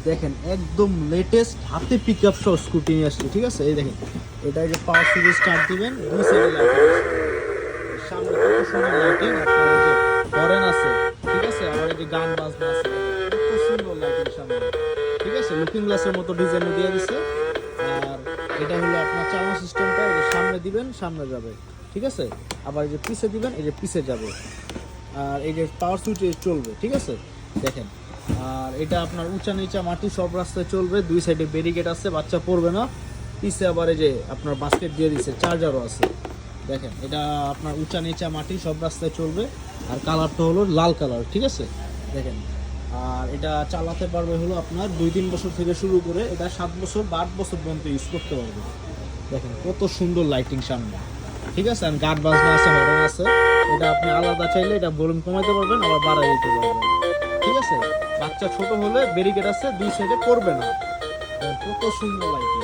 দেখেন একদম লেটেস্ট হাতে পিকআপ সহ স্কুটি নিয়ে আসছে, ঠিক আছে। এই দেখেন এটা যে পাওয়ার সুইচ স্টার্ট দিবেন, দুই সাইডে লাইটিং আছে, সামনে কত সুন্দর লাইটিং, আপনার এই যে হরেন আছে, ঠিক আছে, আবার এই যে গান বাজনা আছে, কত সুন্দর লাইটিং সামনে, ঠিক আছে। লুকিং গ্লাসের মতো ডিজাইন দিয়ে দিছে। আর এটা হলো আপনার চালানো সিস্টেমটা, এই যে সামনে দিবেন সামনে যাবে, ঠিক আছে, আবার এই যে পিছে দিবেন এই যে পিছে যাবে, আর এই যে পাওয়ার সুইচ চলবে, ঠিক আছে। দেখেন আর এটা আপনার উঁচা নিচা মাটি সব রাস্তায় চলবে, দুই সাইডে ব্যারিকেড আছে, বাচ্চা পড়বে না। পিছে আবার এই যে আপনার বাস্কেট দিয়ে দিচ্ছে, চার্জারও আছে। দেখেন এটা আপনার উঁচা নিচা মাটি সব রাস্তায় চলবে। আর কালারটা হলো লাল কালার, ঠিক আছে। দেখেন আর এটা চালাতে পারবে হলো আপনার 2-3 বছর থেকে শুরু করে এটা 7 বছর বা 8 বছর পর্যন্ত ইউজ করতে পারবে। দেখেন কত সুন্দর লাইটিং সামনে, ঠিক আছে। আর গান বাজনা আছে, হর্ন আছে। এটা আপনি আলাদা চাইলে এটা ভলিউম কমাইতে পারবেন, আবার বাড়াই দিতে পারবেন, ঠিক আছে। বাচ্চা ছোট হলে ব্যারিকেড আছে, দুই সাইডে পড়বে না। কত সুন্দর লাইটিং।